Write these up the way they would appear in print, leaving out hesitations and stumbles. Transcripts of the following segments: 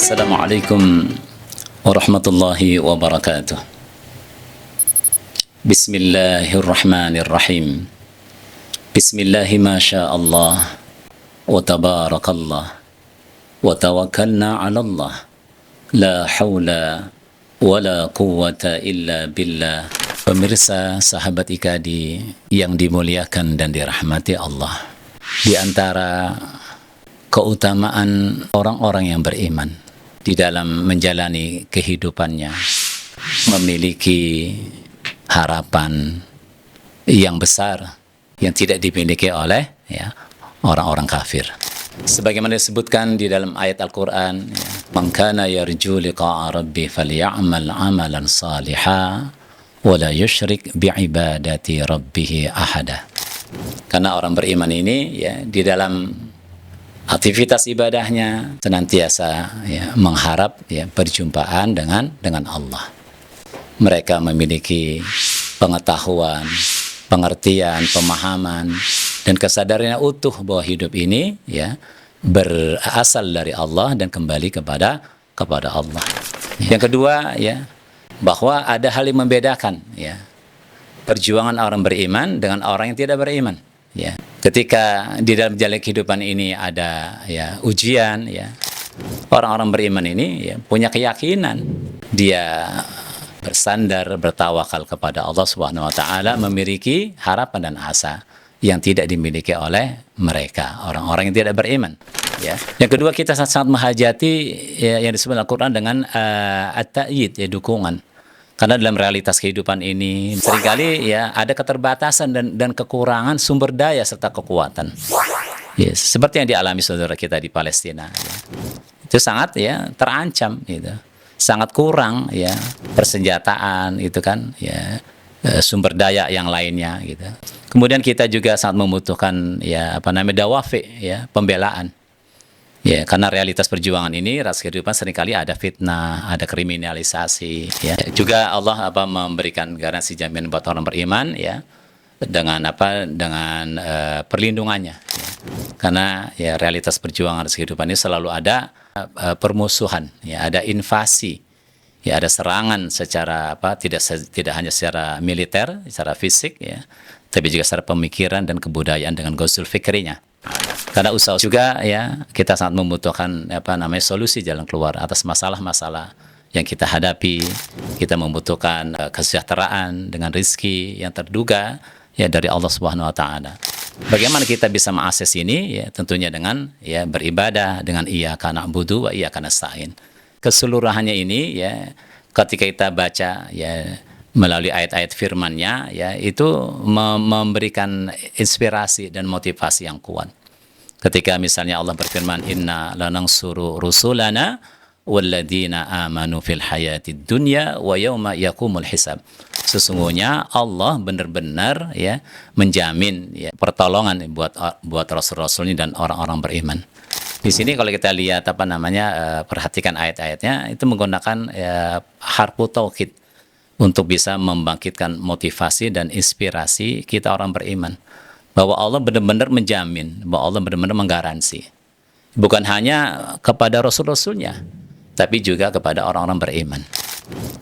Assalamualaikum warahmatullahi wabarakatuh. Bismillahirrahmanirrahim. Bismillahi ma sya Allah wa tabarakallah wa tawakkalna 'ala Allah. La haula wa la quwwata illa billah. Pemirsa sahabat IKADI yang dimuliakan dan dirahmati Allah, di antara keutamaan orang-orang yang beriman di dalam menjalani kehidupannya, memiliki harapan yang besar yang tidak dimiliki oleh orang-orang kafir. Sebagaimana disebutkan di dalam ayat Al-Quran, "Man kana yarju liqa'a rabbi falya'mal 'amalan salihan wa la yusyrik bi'ibadati rabbih ahada." Karena orang beriman ini di dalam aktivitas ibadahnya senantiasa mengharap perjumpaan dengan Allah. Mereka memiliki pengetahuan, pengertian, pemahaman, dan kesadarannya utuh bahwa hidup ini berasal dari Allah dan kembali kepada Allah. Yang kedua, bahwa ada hal yang membedakan perjuangan orang beriman dengan orang yang tidak beriman. Ketika di dalam jalan kehidupan ini ada ujian, orang-orang beriman ini punya keyakinan, dia bersandar, bertawakal kepada Allah Subhanahu wa taala, memiliki harapan dan asa yang tidak dimiliki oleh mereka orang-orang yang tidak beriman. Yang kedua, kita sangat menghajati yang disebut Al-Qur'an dengan at-ta'yid, dukungan. Karena dalam realitas kehidupan ini seringkali ada keterbatasan dan kekurangan sumber daya serta kekuatan. Seperti yang dialami saudara kita di Palestina. Itu sangat terancam sangat kurang persenjataan sumber daya yang lainnya Kemudian kita juga sangat membutuhkan dawafi, pembelaan. Karena realitas perjuangan ini, ras kehidupan seringkali ada fitnah, ada kriminalisasi. Juga Allah memberikan garansi jaminan buat orang beriman dengan perlindungannya. Karena realitas perjuangan ras kehidupan ini selalu ada permusuhan, ada invasi, ada serangan secara tidak hanya secara militer, secara fisik, tapi juga secara pemikiran dan kebudayaan dengan ghusul fikrinya. Karena usaha juga kita sangat membutuhkan solusi jalan keluar atas masalah-masalah yang kita hadapi. Kita membutuhkan kesejahteraan dengan rizki yang terduga dari Allah Subhanahu wa taala. Bagaimana kita bisa mengakses ini? Tentunya dengan beribadah dengan iyyaka na'budu wa iyyaka nasta'in. Keseluruhannya ini ketika kita baca melalui ayat-ayat firman-Nya itu memberikan inspirasi dan motivasi yang kuat. Ketika misalnya Allah berfirman, "Inna lanansuru rusulana walladzina amanu fil hayatid dunya wa yauma yaqumul hisab." Sesungguhnya Allah benar-benar menjamin pertolongan buat rasul-rasulnya dan orang-orang beriman. Di sini kalau kita lihat perhatikan ayat-ayatnya, itu menggunakan harfu taukid untuk bisa membangkitkan motivasi dan inspirasi kita orang beriman. Bahwa Allah benar-benar menjamin, bahwa Allah benar-benar menggaransi. Bukan hanya kepada rasul-rasulnya, tapi juga kepada orang-orang beriman.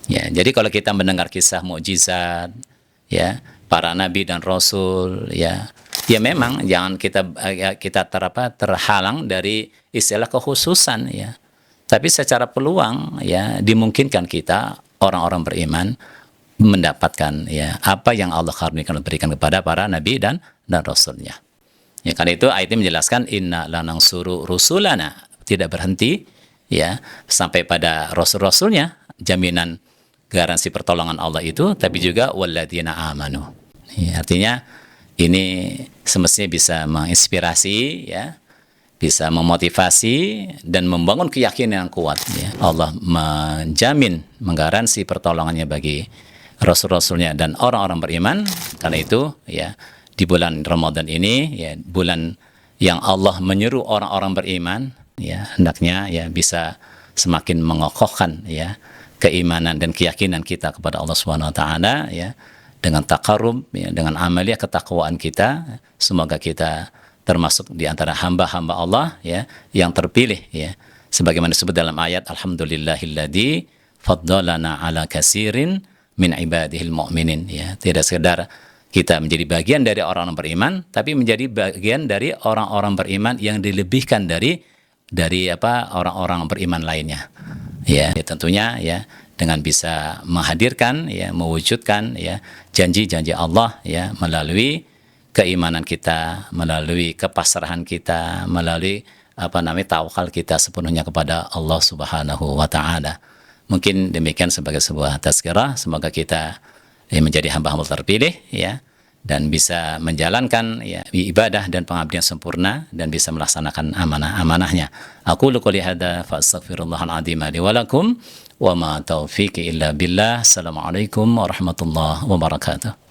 Jadi kalau kita mendengar kisah mukjizat, para nabi dan rasul, memang jangan kita terhalang dari istilah kekhususan, tapi secara peluang, dimungkinkan kita orang-orang beriman mendapatkan apa yang Allah karuniakan berikan kepada para nabi dan rasulnya. Karena itu ayat ini menjelaskan inna lanansuru rusulana, tidak berhenti sampai pada rasul-rasulnya, jaminan garansi pertolongan Allah itu, tapi juga walladzina amanu. Artinya ini semestinya bisa menginspirasi, bisa memotivasi dan membangun keyakinan yang kuat. Allah menjamin, menggaransi pertolongannya bagi rasul-rasulnya dan orang-orang beriman. Karena itu di bulan Ramadan ini, bulan yang Allah menyeru orang-orang beriman, hendaknya bisa semakin mengokohkan keimanan dan keyakinan kita kepada Allah Subhanahu wa taala dengan takarrub, dengan amalia ketakwaan kita. Semoga kita termasuk di antara hamba-hamba Allah yang terpilih sebagaimana disebut dalam ayat alhamdulillahilladzi faddalana ala katsirin min ibadihil mu'minin, ya. Tidak sekedar kita menjadi bagian dari orang-orang beriman, tapi menjadi bagian dari orang-orang beriman yang dilebihkan dari orang-orang beriman lainnya. Ya, tentunya ya dengan bisa menghadirkan, ya, mewujudkan, ya, janji-janji Allah, ya, melalui keimanan kita, melalui kepasrahan kita, melalui tawakal kita sepenuhnya kepada Allah Subhanahu wa taala. Mungkin demikian sebagai sebuah tazkirah, semoga kita menjadi hamba-hamba terpilih, ya, dan bisa menjalankan, ya, ibadah dan pengabdian sempurna dan bisa melaksanakan amanah-amanahnya. Aku qouli hadza fa astaghfirullahal azim li wa lakum wa ma taufiqi illa billah. Assalamualaikum warahmatullahi wabarakatuh.